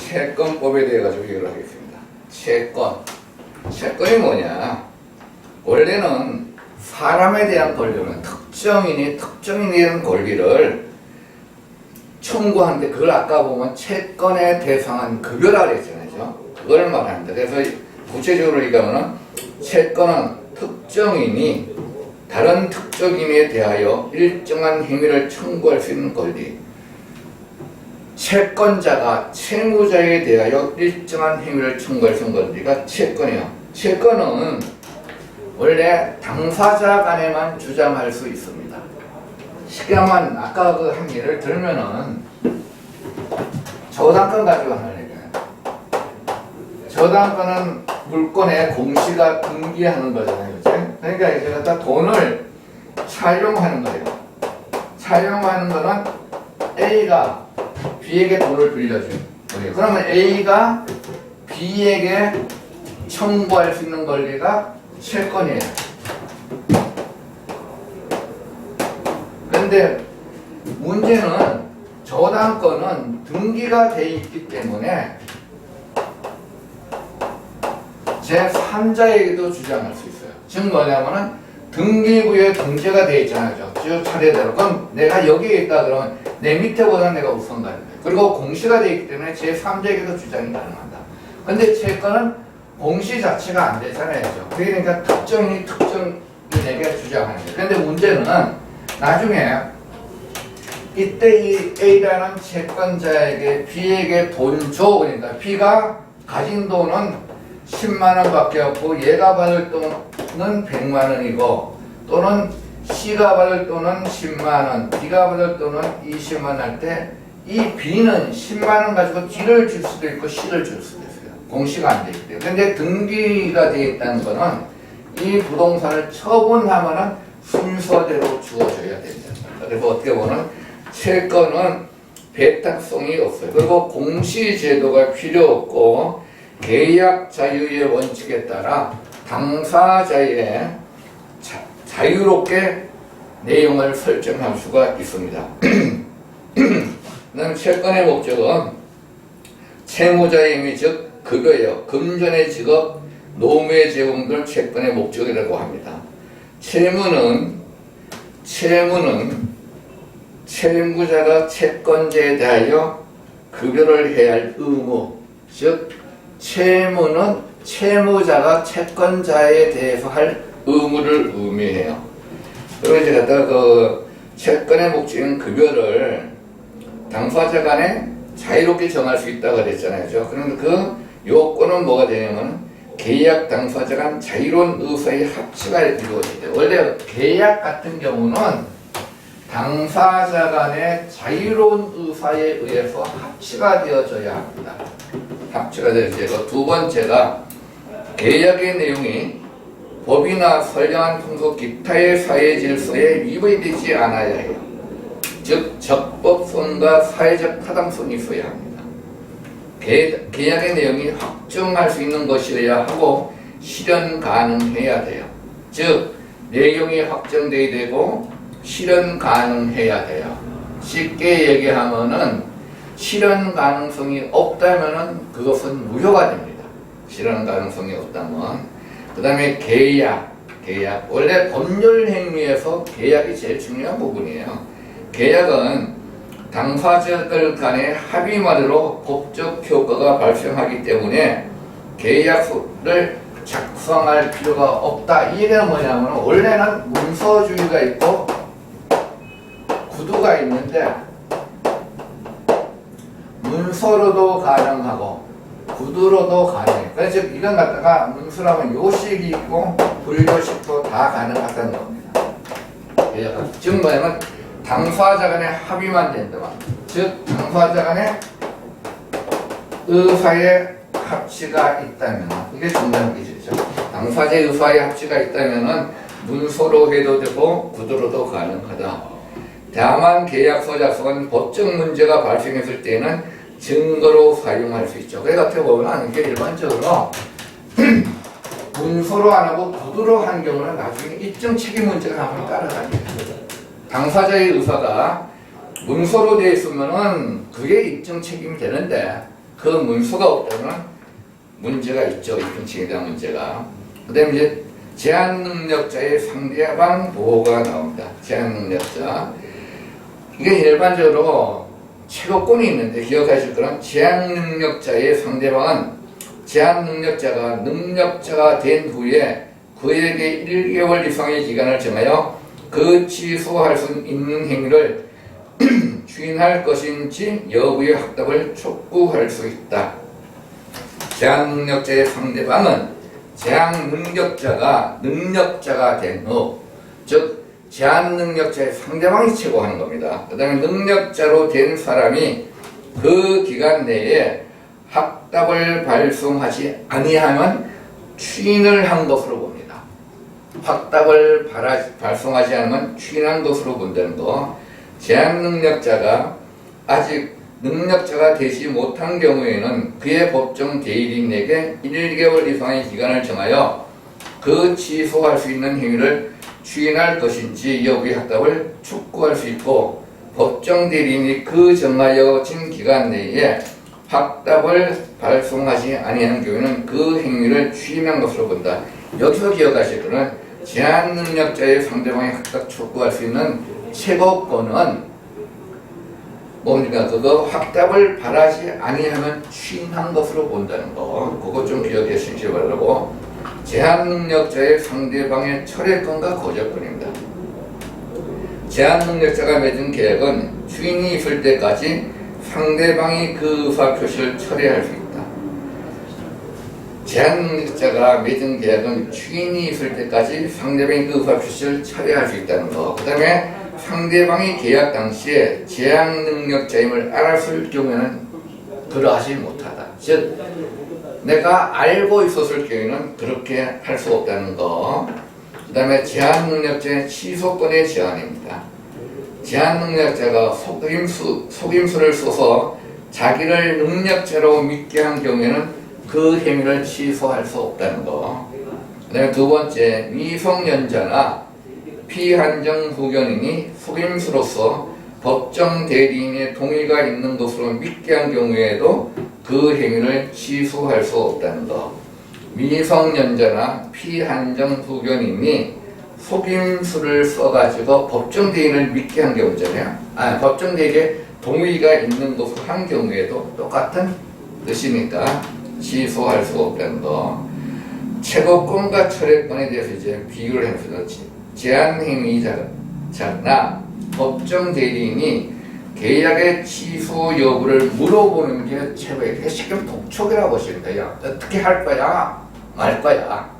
채권법에 대해 가지고 얘기를 하겠습니다. 채권이 뭐냐? 원래는 사람에 대한 권리는 특정인에 대한 권리를 청구하는데, 그걸 아까 보면 채권에 대상한 급여라 그랬잖아요. 그걸 말합니다. 그래서 구체적으로 얘기하면 채권은 특정인이 다른 특정인에 대하여 일정한 행위를 청구할 수 있는 권리, 채권자가 채무자에 대하여 일정한 행위를 청구할 수 있는 권리가 채권이에요. 채권은 원래 당사자 간에만 주장할 수 있습니다. 쉽게만 아까 그 한 예를 들면은 저당권 가지고 하는 얘기예요. 저당권은 물권의 공시가 등기하는 거잖아요, 그렇지? 그러니까 이제 갖다 돈을 차용하는 거예요. 차용하는 거는 A가 B에게 돈을 빌려준 거예요. 그러면 A가 B에게 청구할 수 있는 권리가 채권이에요. 그런데 문제는 저당권은 등기가 돼 있기 때문에 제3자에게도 주장할 수 있어요. 즉 뭐냐면은 등기부에 등재가 돼 있잖아요. 쭉 차례대로. 그럼 내가 여기에 있다 그러면 내 밑에보다 내가 우선 가는 거예요. 그리고 공시가 돼 있기 때문에 제3자에게도 주장이 가능하다. 근데 채권은 공시 자체가 안 되잖아요. 그러니까 특정인이 특정인에게 주장하는 거예요. 그런데 문제는 나중에 이때 이 A라는 채권자에게 B에게 돈 줘. 그러니까 B가 가진 돈은 10만 원밖에 없고 얘가 받을 돈은 100만 원이고, 또는 C가 받을 돈은 10만 원, B가 받을 돈은 20만 원 할 때 이 B는 10만 원 가지고 D를 줄 수도 있고 C를 줄 수도 있어요. 공시가 안 돼 있기 때문에. 근데 등기가 되어 있다는 거는 이 부동산을 처분하면은 순서대로 주어져야 된다. 그래서 어떻게 보면 채권은 배탁성이 없어요. 그리고 공시 제도가 필요 없고 계약 자유의 원칙에 따라 당사자의 자유롭게 내용을 설정할 수가 있습니다. 채권의 목적은 채무자의 의미, 즉 급여예요. 금전의 직업, 노무의 제공 등 채권의 목적이라고 합니다. 채무는 채무자가 채권자에 대하여 급여를 해야 할 의무, 즉 채무는 채무자가 채권자에 대해서 할 의무를 의미해요. 그리고 이제 갖다가 그 채권의 목적인 급여를 당사자 간에 자유롭게 정할 수 있다고 그랬잖아요. 그런데 그 요건은 뭐가 되냐면 계약 당사자 간 자유로운 의사의 합치가 이루어져야 돼요. 원래 계약 같은 경우는 당사자 간의 자유로운 의사에 의해서 합치가 되어져야 합니다. 합치가 되어지고, 두 번째가 계약의 내용이 법이나 선량한 풍속 기타의 사회 질서에 위배되지 않아야 해요. 즉 적법성과 사회적 타당성이 있어야 합니다. 계약의 내용이 확정할 수 있는 것이어야 하고 실현 가능해야 돼요. 즉 내용이 확정돼야 되고 실현 가능해야 돼요. 쉽게 얘기하면은 실현 가능성이 없다면은 그것은 무효가 됩니다. 실현 가능성이 없다면. 그 다음에 계약. 원래 법률 행위에서 계약이 제일 중요한 부분이에요. 계약은 당사자들 간의 합의만으로 법적 효과가 발생하기 때문에 계약서를 작성할 필요가 없다. 이 얘기는 뭐냐면 원래는 문서주의가 있고 구두가 있는데 문서로도 가능하고 구두로도 가능해요. 그래서 이건 갖다가 문서라면 요식이 있고 불요식도 다 가능하다는 겁니다. 즉 뭐냐면 당사자 간의 합의만 된다면, 즉 당사자 간의 의사의 합치가 있다면, 이게 중요한 기준이죠. 당사자의 의사의 합치가 있다면 문서로 해도 되고 구두로도 가능하다. 다만 계약서 작성은 법적 문제가 발생했을 때는 증거로 사용할 수 있죠. 그래서 어떻게 보면 이게 일반적으로 문서로 안 하고 구두로 한 경우는 나중에 입증 책임 문제가 한번 따라다닙니다. 당사자의 의사가 문서로 되어 있으면은 그게 입증 책임이 되는데 그 문서가 없다면 문제가 있죠. 이 규칙에 대한 문제가. 그 다음에 이제 제한 능력자의 상대방 보호가 나옵니다. 제한 능력자. 이게 일반적으로 최고권이 있는데 기억하실 거는 제한 능력자의 상대방은 제한 능력자가 능력자가 된 후에 그에게 1개월 이상의 기간을 정하여 그 취소할 수 있는 행위를 추인할 것인지 여부의 확답을 촉구할 수 있다. 제한 능력자의 상대방은 제한 능력자가 된 후, 즉 제한 능력자의 상대방이 최고하는 겁니다. 그 다음에 능력자로 된 사람이 그 기간 내에 확답을 발송하지 아니하면 추인을 한 것으로 봅니다. 확답을 발송하지 않으면 추인한 것으로 본다는 거. 제한 능력자가 아직 능력자가 되지 못한 경우에는 그의 법정 대리인에게 1개월 이상의 기간을 정하여 그 취소할 수 있는 행위를 추인할 것인지 여부의 확답을 촉구할 수 있고, 법정 대리인이 그 정하여진 기간 내에 확답을 발송하지 아니하는 경우에는 그 행위를 추인한 것으로 본다. 여기서 기억하실 거는 제한 능력자의 상대방의 확답 촉구할 수 있는 최고권은 뭡니까? 그거 확답을 바라지 아니하면 추인한 것으로 본다는 거. 그거 좀 기억해 주시기 바라고. 제한 능력자의 상대방의 철회권과 거절권입니다. 제한 능력자가 맺은 계약은 추인이 있을 때까지 상대방이 그 의사 표시를 철회할 수 있다. 제한 능력자가 맺은 계약은 추인이 있을 때까지 상대방이 그 의사 표시를 철회할 수 있다는 거. 그 다음에 상대방이 계약 당시에 제한 능력자임을 알았을 경우에는 그러하지 못하다. 즉 내가 알고 있었을 경우에는 그렇게 할 수 없다는 거. 그 다음에 제한 능력자의 취소권의 제한입니다. 제한 능력자가 속임수를 써서 자기를 능력자로 믿게 한 경우에는 그 행위를 취소할 수 없다는 거. 그 다음에 두 번째, 미성년자나 피한정 후견인이 속임수로서 법정 대리인의 동의가 있는 것으로 믿게 한 경우에도 그 행위를 취소할 수 없다는 것. 미성년자나 피한정 후견인이 속임수를 써가지고 법정 대리인을 믿게 한 경우잖아요. 법정 대리인의 동의가 있는 것으로 한 경우에도 똑같은 뜻이니까 취소할 수 없다는 것. 최고권과 철회권에 대해서 이제 비교를 해보죠. 제한행위자나 법정 대리인이 계약의 취소 여부를 물어보는 게 최고예요. 이게 지금 독촉이라고 보시면 돼요. 어떻게 할 거야? 말 거야?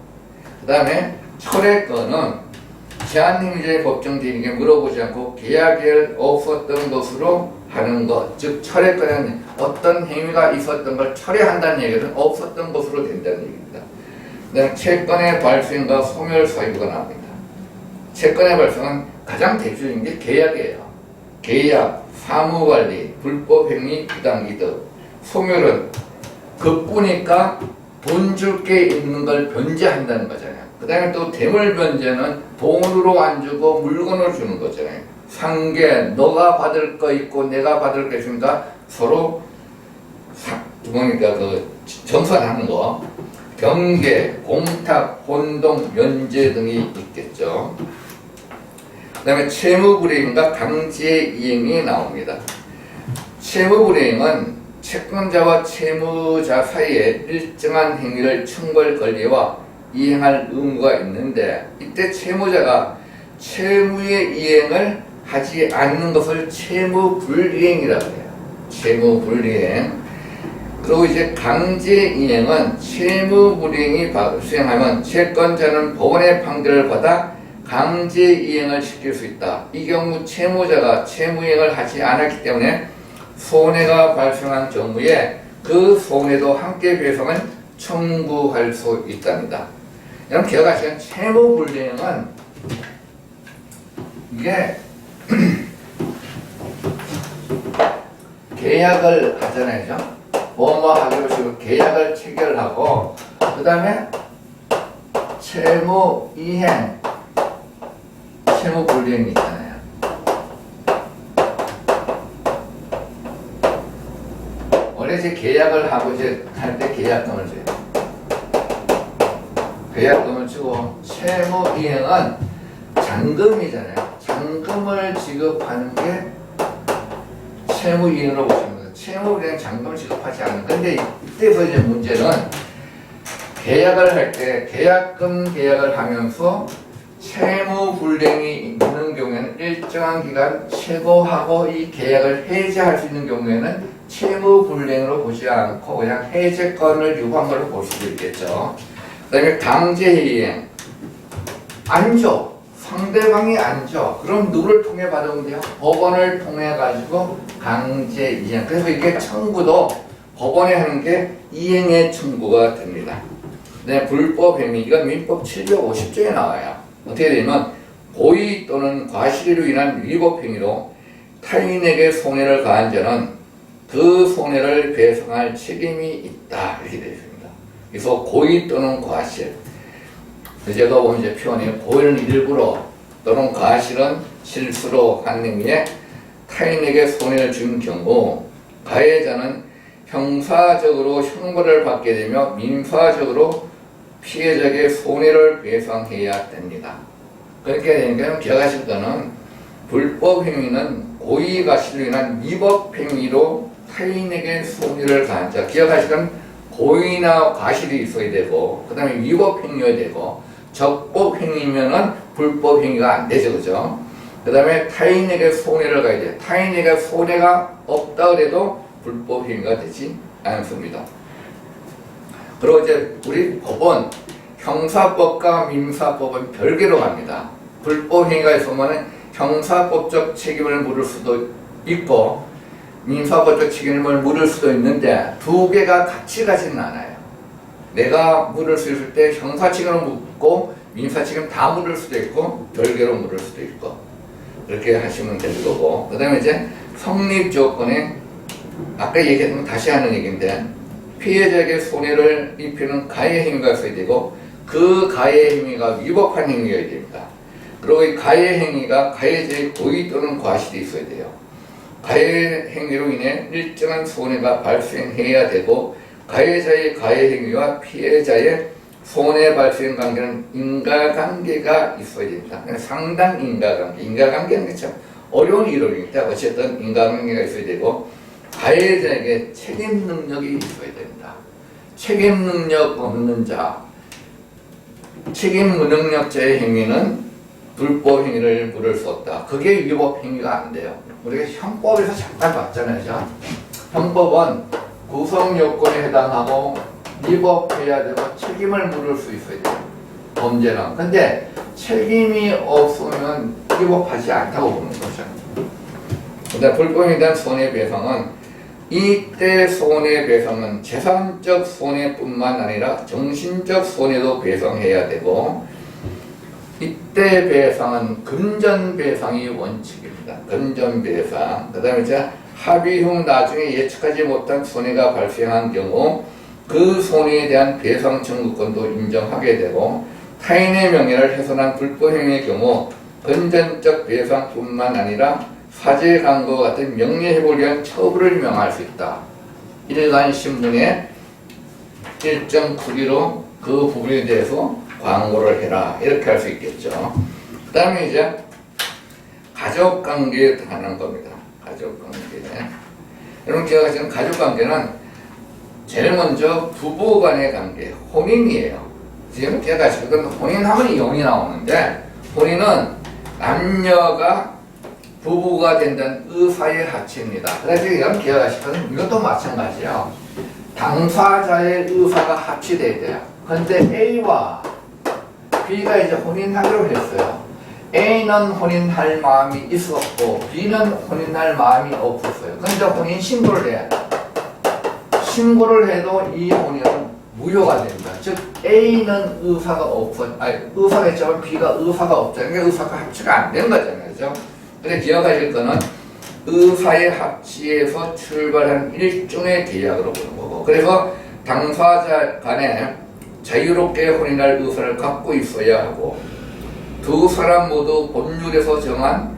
그 다음에 철회권은 제한행위자의 법정 대리인에게 물어보지 않고 계약이 없었던 것으로 하는 것. 즉 철회권은 어떤 행위가 있었던 걸 철회한다는 얘기는 없었던 것으로 된다는 얘기입니다. 그 다음에 채권의 발생과 소멸 사유가 나옵니다. 채권의 발생은 가장 대표적인 게 계약이에요. 계약, 사무관리, 불법행위, 부당이득. 소멸은 급부니까 돈 줄 게 있는 걸 변제한다는 거잖아요. 그 다음에 또 대물변제는 돈으로 안 주고 물건을 주는 거잖아요. 상계, 너가 받을 거 있고 내가 받을 거 있으니까 서로 그러니까 그 정산하는 거. 경계, 공탁, 혼동, 면제 등이 있겠죠. 그 다음에 채무불이행과 강제이행이 나옵니다. 채무불이행은 채권자와 채무자 사이에 일정한 행위를 청구할 권리와 이행할 의무가 있는데, 이때 채무자가 채무의 이행을 하지 않는 것을 채무불이행이라고 해요. 채무불이행. 그리고 이제 강제이행은 채무불이행이 발생하면 채권자는 법원의 판결을 받아 강제이행을 시킬 수 있다. 이 경우 채무자가 채무이행을 하지 않았기 때문에 손해가 발생한 경우에 그 손해도 함께 배상을 청구할 수 있답니다. 여러분 기억하시면 채무불이행은 이게 계약을 하잖아요. 뭐뭐 하기로 지금 계약을 체결하고 그 다음에 채무이행, 채무불이행이 있잖아요. 원래 이제 계약을 하고 이제 할 때 계약금을 줘요. 계약금을 주고 채무 이행은 잔금이잖아요. 잔금을 지급하는 게 채무 이행으로 보시면 돼요. 채무 이행 잔금을 지급하지 않는. 근데 이때서 이제 문제는 계약을 할 때 계약금 계약을 하면서 채무 불이행이 있는 경우에는 일정한 기간 최고하고 이 계약을 해지할 수 있는 경우에는 채무 불이행으로 보지 않고 그냥 해제권을 유보한 걸로 볼 수도 있겠죠. 그 다음에 강제이행 안 줘. 상대방이 안 줘. 그럼 누구를 통해 받으면 돼요? 법원을 통해 가지고 강제이행. 그래서 이게 청구도 법원에 하는 게 이행의 청구가 됩니다. 네, 불법행위 이건 민법 750조에 나와요. 어떻게 되냐면 고의 또는 과실로 인한 위법행위로 타인에게 손해를 가한 자는 그 손해를 배상할 책임이 있다 이렇게 되어 있습니다. 그래서 고의 또는 과실 제가 보면 이제 표현이 고의는 일부러 또는 과실은 실수로 한 행위에 타인에게 손해를 준 경우 가해자는 형사적으로 형벌을 받게 되며 민사적으로 피해자에게 손해를 배상해야 됩니다. 그렇게 되니까 기억하실 거는 불법 행위는 고의 과실로 인한 위법 행위로 타인에게 손해를 가한 자. 기억하실 건 고의나 과실이 있어야 되고 그 다음에 위법 행위여야 되고 적법 행위면은 불법 행위가 안 되죠, 그죠? 그 다음에 타인에게 손해를 가야 돼. 타인에게 손해가 없다 그래도 불법 행위가 되지 않습니다. 그리고 이제 우리 법은 형사법과 민사법은 별개로 갑니다. 불법 행위가 있으면 형사법적 책임을 물을 수도 있고 민사법적 책임을 물을 수도 있는데 두 개가 같이 가지는 않아요. 내가 물을 수 있을 때 형사 책임을 묻고 민사 책임 다 물을 수도 있고 별개로 물을 수도 있고 그렇게 하시면 될 거고 그 다음에 이제 성립 조건에 아까 얘기했던 거 다시 하는 얘기인데 피해자에게 손해를 입히는 가해 행위가 있어야 되고 그 가해 행위가 위법한 행위여야 됩니다. 그리고 이 가해 행위가 가해자의 고의 또는 과실이 있어야 돼요. 가해 행위로 인해 일정한 손해가 발생해야 되고 가해자의 가해 행위와 피해자의 손해 발생 관계는 인과관계가 있어야 됩니다. 상당 인과관계. 인과관계는 참 어려운 이론이니까 어쨌든 인과관계가 있어야 되고 가해자에게 책임 능력이 있어야 됩니다. 책임 능력 없는 자, 책임 무능력자의 행위는 불법 행위를 물을 수 없다. 그게 위법 행위가 안 돼요. 우리가 형법에서 잠깐 봤잖아요. 형법은 구성 요건에 해당하고 위법해야 되고 책임을 물을 수 있어야 돼요. 범죄는. 근데 책임이 없으면 위법하지 않다고 보는 거죠. 그다음 불법에 대한 손해배상은 이때 손해배상은 재산적 손해뿐만 아니라 정신적 손해도 배상해야 되고 이때 배상은 금전배상이 원칙입니다. 금전배상. 그 다음에 이제 합의 후 나중에 예측하지 못한 손해가 발생한 경우 그 손해에 대한 배상 청구권도 인정하게 되고 타인의 명예를 훼손한 불법행위의 경우 금전적 배상뿐만 아니라 사죄 강구와 같은 명예회복을 위한 처벌을 명할 수 있다. 일간 신문에 일정 크기로 그 부분에 대해서 광고를 해라. 이렇게 할 수 있겠죠. 그 다음에 이제 가족관계에 하는 겁니다. 가족관계. 여러분 기억하시는 가족관계는 제일 먼저 부부간의 관계, 혼인이에요. 지금 기억하시는 건 혼인하면 이혼이 나오는데 혼인은 남녀가 부부가 된다는 의사의 합치입니다. 그래서 이건 기억하시거든. 이것도 마찬가지예요. 당사자의 의사가 합치돼야 돼요. 근데 A와 B가 이제 혼인하기로 했어요. A는 혼인할 마음이 있었고 B는 혼인할 마음이 없었어요. 근데 혼인 신고를 해야 돼. 신고를 해도 이 혼인은 무효가 됩니다. 즉 A는 의사가 있지만 B가 의사가 없잖아요. 그러니까 의사가 합치가 안 된 거잖아요. 그죠? 근데 기억하실 거는 의사의 합치에서 출발한 일종의 계약으로 보는 거고 그래서 당사자 간에 자유롭게 혼인할 의사를 갖고 있어야 하고 두 사람 모두 법률에서 정한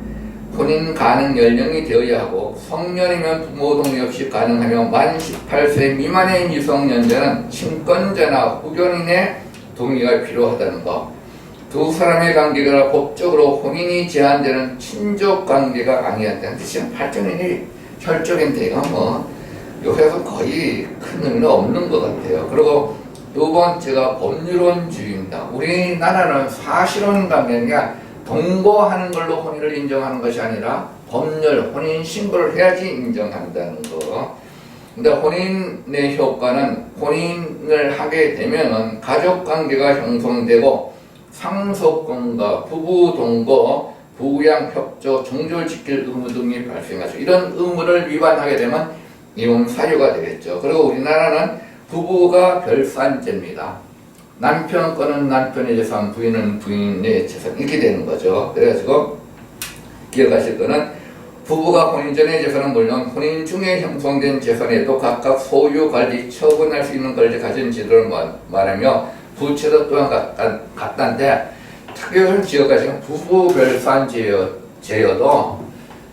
혼인 가능 연령이 되어야 하고 성년이면 부모 동의 없이 가능하며 만 18세 미만의 미성년자는 친권자나 후견인의 동의가 필요하다는 것. 두 사람의 관계가 법적으로 혼인이 제한되는 친족 관계가 아니었다는 뜻이야. 발전인이 혈족인데 이건 뭐 요새서 거의 큰 의미는 없는 것 같아요. 그리고 두 번째가 법률론주의입니다. 우리나라는 사실혼 관계가 동거하는 걸로 혼인을 인정하는 것이 아니라 법률, 혼인 신고를 해야지 인정한다는 거. 근데 혼인의 효과는 혼인을 하게 되면은 가족 관계가 형성되고 상속권과 부부 동거, 부양 협조, 종조를 지킬 의무 등이 발생하죠. 이런 의무를 위반하게 되면 이혼 사유가 되겠죠. 그리고 우리나라는 부부가 별산제입니다. 남편 거는 남편의 재산, 부인은 부인의 재산 이렇게 되는 거죠. 그래가지고 기억하실 거는 부부가 혼인 전의 재산은 물론 혼인 중에 형성된 재산에도 각각 소유, 관리, 처분할 수 있는 권리 가진 지도를 말하며 부채도 또한 같단데 특별히 기억하시면 부부 별산제여도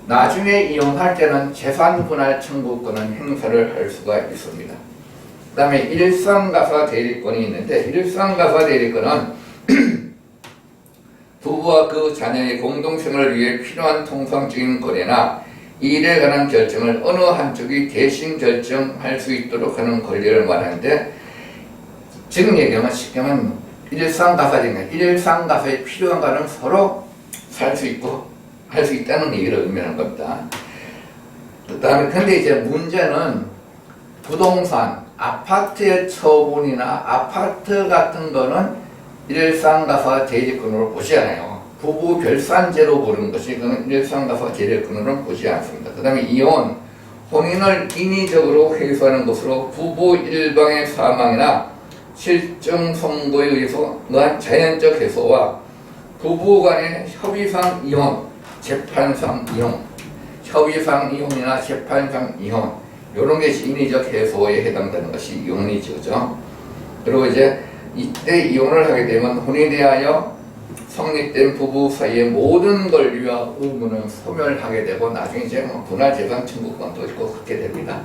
나중에 이혼할 때는 재산 분할 청구권은 행사를 할 수가 있습니다. 그 다음에 일상가사 대리권이 있는데 일상가사 대리권은 부부와 그 자녀의 공동생활을 위해 필요한 통상적인 거래나 일에 관한 결정을 어느 한쪽이 대신 결정할 수 있도록 하는 권리를 말하는데 지금 얘기하면 쉽게 하면 일상가사적인 일상가사에 필요한 거는 서로 살 수 있고 할 수 있다는 얘기를 의미하는 겁니다. 그 다음에 근데 이제 문제는 부동산 아파트의 처분이나 아파트 같은 거는 일상가사 대리권으로 보지 않아요. 부부 별산제로 보는 것이 그는 일상가사 대리권으로는 보지 않습니다. 그 다음에 이혼, 혼인을 인위적으로 회수하는 것으로 부부 일방의 사망이나 실종 선고에 의해서 의한 자연적 해소와 부부 간의 협의상 이혼, 재판상 이혼, 협의상 이혼이나 재판상 이혼 이런 것이 인위적 해소에 해당되는 것이 이혼이죠. 그죠? 그리고 이제 이때 이혼을 하게 되면 혼인에 대하여 성립된 부부 사이의 모든 권리와 의무는 소멸하게 되고 나중에 이제 뭐 분할재산 청구권도 있고 그렇게 됩니다.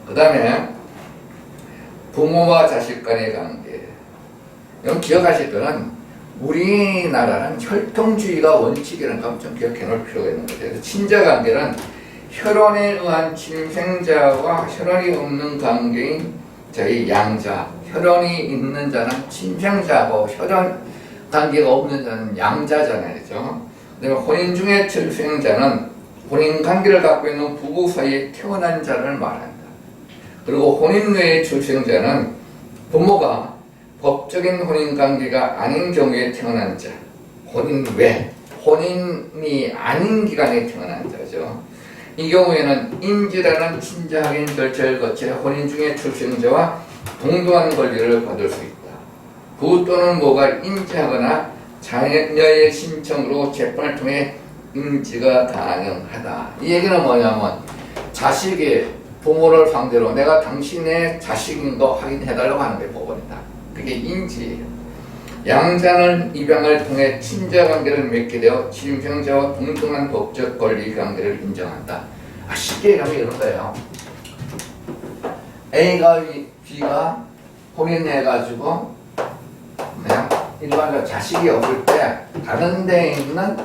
그 다음에 부모와 자식 간의 관계. 이건 기억하실 거는 우리나라는 혈통주의가 원칙이라는 걸 좀 기억해 놓을 필요가 있는 것 같아요. 친자관계는 혈연에 의한 친생자와 혈연이 없는 관계인 저희 양자, 혈연이 있는 자는 친생자고 혈연 관계가 없는 자는 양자잖아요. 그죠? 그다음에 혼인 중에 출생자는 혼인 관계를 갖고 있는 부부 사이에 태어난 자를 말한다. 그리고 혼인 외의 출생자는 부모가 법적인 혼인 관계가 아닌 경우에 태어난 자, 혼인 외, 혼인이 아닌 기간에 태어난 자죠. 이 경우에는 인지라는 친자 확인 절차를 거쳐 혼인 중에 출생자와 동등한 권리를 받을 수 있다. 부 또는 모가 인지하거나 자녀의 신청으로 재판을 통해 인지가 가능하다. 이 얘기는 뭐냐면 자식이 부모를 상대로 내가 당신의 자식인 거 확인해달라고 하는 게 법원이다. 그게 인지예요. 양자는 입양을 통해 친자관계를 맺게 되어 친생자와 동등한 법적 권리 관계를 인정한다. 쉽게 얘기하면 이런 거예요. A가 B가 혼인해가지고 일반적으로 자식이 없을 때 다른 데에 있는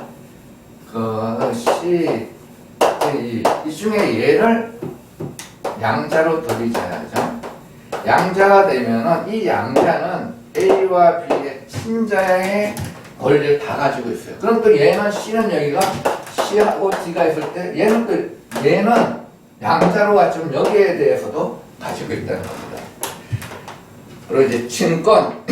것이 이 중에 얘를 양자로 돌리잖아요. 그죠? 양자가 되면은 이 양자는 A와 B의 친자의 권리를 다 가지고 있어요. 그럼 또 얘는 C는 여기가 C하고 D가 있을 때 얘는 또 얘는 양자로 왔지만 여기에 대해서도 가지고 있다는 겁니다. 그리고 이제 친권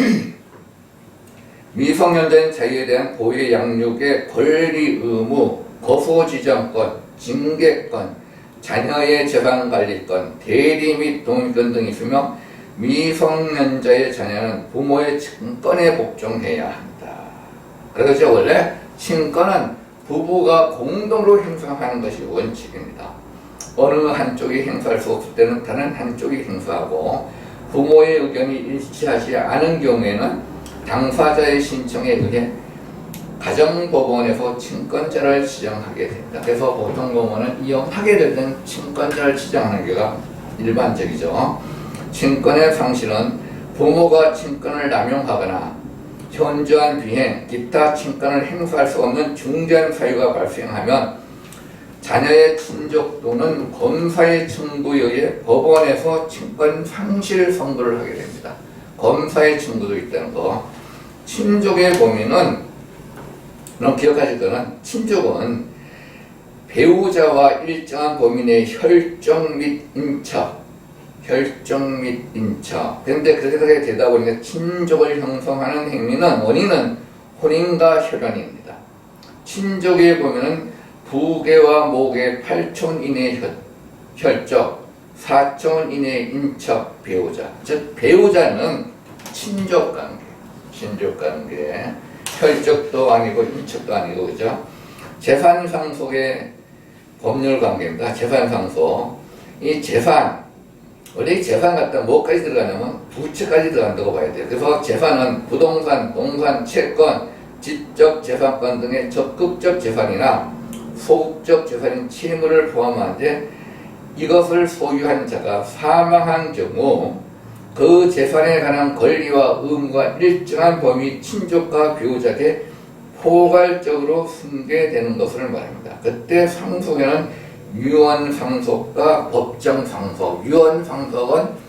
미성년자인 자유에 대한 고의 양육의 권리 의무, 거소지정권, 징계권, 자녀의 재산관리권, 대리 및 동의권 등이 있으며 미성년자의 자녀는 부모의 친권에 복종해야 한다. 그래서 원래 친권은 부부가 공동으로 행사하는 것이 원칙입니다. 어느 한쪽이 행사할 수 없을 때는 다른 한쪽이 행사하고 부모의 의견이 일치하지 않은 경우에는 당사자의 신청에 의해 가정법원에서 친권자를 지정하게 됩니다. 그래서 보통 보면은 이혼하게 될 때는 친권자를 지정하는 게가 일반적이죠. 친권의 상실은 부모가 친권을 남용하거나 현저한 비행, 기타 친권을 행사할 수 없는 중대한 사유가 발생하면 자녀의 친족 또는 검사의 청구에 의해 법원에서 친권 상실 선고를 하게 됩니다. 검사의 청구도 있다는 거. 친족의 범위는 그럼 기억하실 거는 친족은 배우자와 일정한 범위 내의 혈족 및 인척 그런데 그렇게 되다 보니까 친족을 형성하는 행위는 원인은 혼인과 혈연입니다. 친족의 범위는 부계와 모계 8촌 이내의 혈족, 4촌 이내의 인척 배우자. 즉 배우자는 친족관계, 혈족도 아니고 인척도 아니고 그죠? 재산상속의 법률관계입니다. 재산상속. 이 재산, 원래 이 재산 갖다 뭐까지 들어가냐면 부채까지 들어간다고 봐야 돼요. 그래서 재산은 부동산, 동산, 채권, 지적 재산권 등의 적극적 재산이나 소극적 재산인 채무를 포함하는데 이것을 소유한 자가 사망한 경우 그 재산에 관한 권리와 의무가 일정한 범위 친족과 배우자에게 포괄적으로 승계되는 것을 말합니다. 그때 상속에는 유언상속과 법정상속, 유언상속은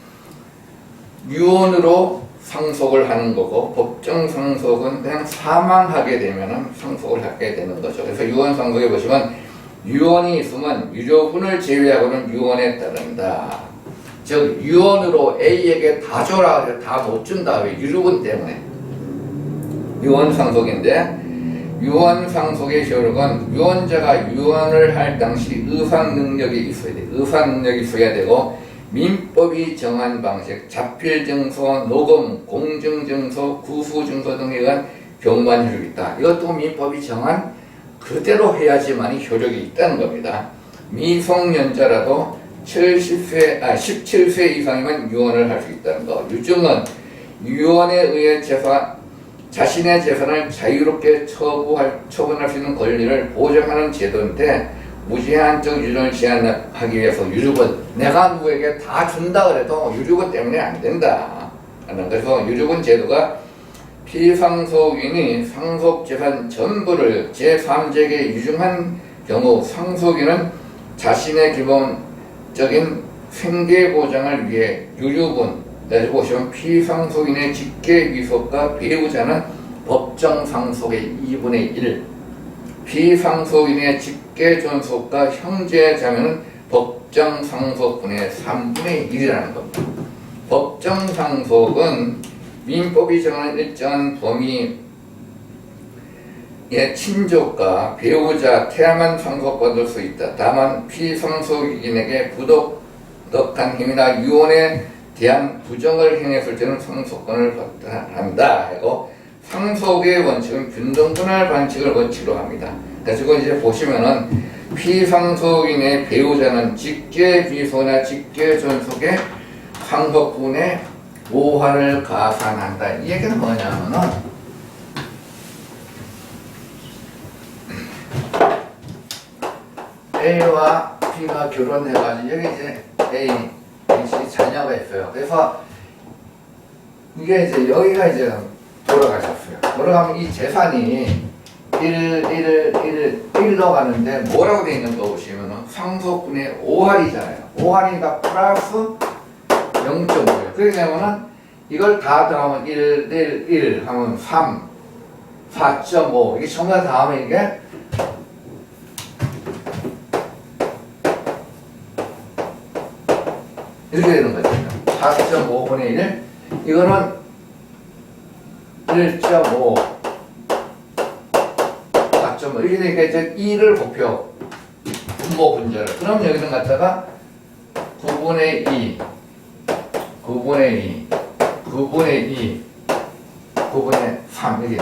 유언으로 상속을 하는 거고 법정상속은 그냥 사망하게 되면 상속을 하게 되는 거죠. 그래서 유언상속에 보시면 유언이 있으면 유료분을 제외하고는 유언에 따른다. 즉 유언으로 A에게 다 줘라 다 못 준다. 왜? 유료분 때문에. 유언상속인데 유언상속의 효력은 유언자가 유언을 할 당시 의상능력이 있어야 돼. 의상능력이 있어야 되고 민법이 정한 방식, 자필증서, 녹음, 공증증서, 구수증서 등에 의한 경관 효력이 있다. 이것도 민법이 정한 그대로 해야지만이 효력이 있다는 겁니다. 미성년자라도 17세 이상이면 유언을 할 수 있다는 거. 유증은 유언에 의해 자신의 재산을 자유롭게 처분할 수 있는 권리를 보장하는 제도인데 무제한적 유증을 제한하기 위해서 유류분, 내가 누구에게 다 준다 그래도 유류분 때문에 안 된다. 그래서 유류분 제도가 피상속인이 상속재산 전부를 제3자에게 유증한 경우 상속인은 자신의 기본적인 생계보장을 위해 유류분, 내가 보시면 피상속인의 직계위속과 배우자는 법정상속의 2분의 1, 피상속인의 직계존속과 형제자매는 법정상속분의 3분의 1이라는 겁니다. 법정상속은 민법이 정하는 일정한 범위의 친족과 배우자, 태야만 상속받을 수 있다. 다만 피상속인에게 부도덕한 행위나 유언에 대한 부정을 행했을 때는 상속권을 받는다 하고 상속의 원칙은 균등분할 반칙을 원칙으로 합니다. 그래서 이제 보시면은 피상속인의 배우자는 직계비소나 직계존속의 상속분의 모환을 가산한다. 이 얘기는 뭐냐면은 A와 B가 결혼해가지고 여기 이제 A, B, C 자녀가 있어요. 그래서 이게 이제 여기가 이제 돌아가셨어요. 돌아가면 이 재산이 1로 가는데 뭐라고 되어 있는 거 보시면은 상속분의 5할이잖아요. 5할이니까 플러스 0.5예요. 그렇게 되면은 이걸 다 더하면 1 하면 3, 4.5 이게 전부 다 하면 이게 이렇게 되는 거죠. 4.5분의 1 이거는 1.5 4.5 이렇게 되니까 이제 2를 곱혀 분모 분자를 그럼 여기는 갖다가 9분의 2 9분의 3 이게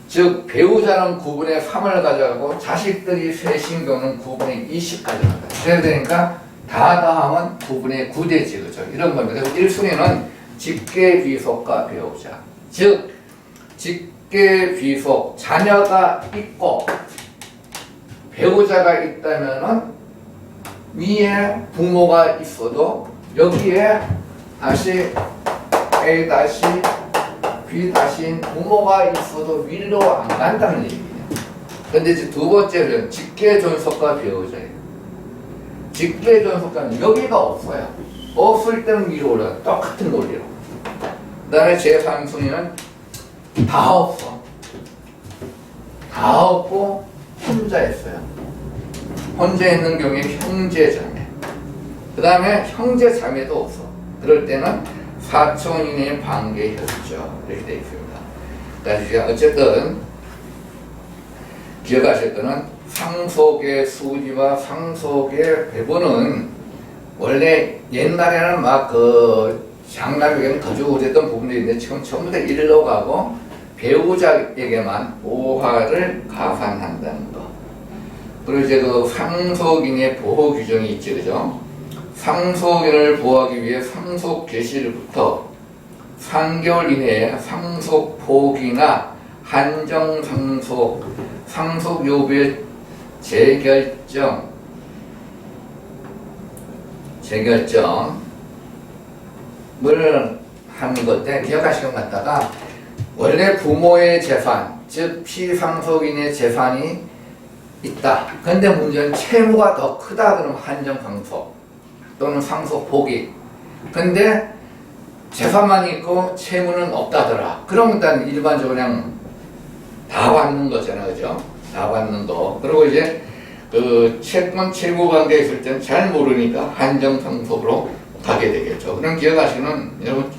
즉 배우자는 9분의 3을 가져가고 자식들이 셋인 경우는 9분의 20 가져간다. 그래야 되니까 다 더하면 9분의 9 되지 그죠? 이런 겁니다. 그래서 1순위는 직계비속과 배우자 즉 직계 귀속 자녀가 있고 배우자가 있다면은 위에 부모가 있어도 여기에 다시 A 다시 B 다시 부모가 있어도 위로 안 간다는 얘기예요. 근데 이제 두 번째는 직계 존속과 배우자예요. 직계 존속과는 여기가 없어요. 없을 때는 위로 올라가. 똑같은 논리로. 그 다음에 제3순위는 다 없어. 다 없고 혼자 있어요. 혼자 있는 경우에 형제자매. 그 다음에 형제자매도 없어. 그럴 때는 사촌 이내의 관계였죠. 이렇게 되어 있습니다. 그러니까 어쨌든 기억하실 거는 상속의 수지와 상속의 배분은 원래 옛날에는 막 그 장남에게는 더 주고 그랬던 부분들이 있는데 지금 전부 다 일로 가고 배우자에게만 5화를 가산한다는 거. 그리고 이제 그 상속인의 보호 규정이 있죠, 그죠? 상속인을 보호하기 위해 상속 개시일부터 3개월 이내에 상속 포기나 한정 상속, 상속 여부의 재결정을 하는 건데 기억하시면 갖다가 원래 부모의 재산, 즉 피상속인의 재산이 있다. 근데 문제는 채무가 더 크다 그러면 한정 상속 또는 상속 포기. 근데 재산만 있고 채무는 없다더라. 그러면 일단 일반적으로 그냥 다 받는 거잖아요, 그죠? 다 받는 거. 그리고 이제 그 채권 채무 관계에 있을 때는 잘 모르니까 한정 상속으로 가게 되겠죠. 그럼 기억하시는 여러분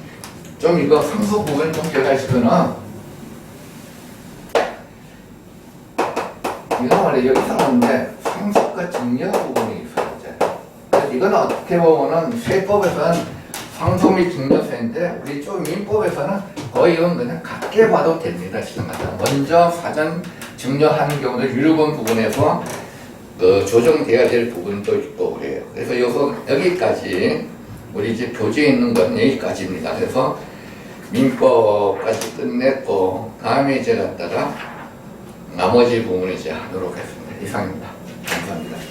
좀 이거 상속 부분 좀 기억하시거나 이거 말이에요. 여기 이상한데 상속과 증여 부분이 있어요. 이건 어떻게 보면은 세법에서는 상속 및 증여세인데 우리 좀 민법에서는 거의 이건 그냥 같게 봐도 됩니다. 시청자들. 먼저 사전 증여하는 경우도 일부 부분에서 그 조정돼야 될 부분도 있고 그래요. 그래서 여기까지 우리 이제 교재에 있는 건 여기까지입니다. 그래서 민법까지 끝냈고 다음에 이제 갖다가 나머지 부분을 이제 하도록 하겠습니다. 이상입니다. 감사합니다.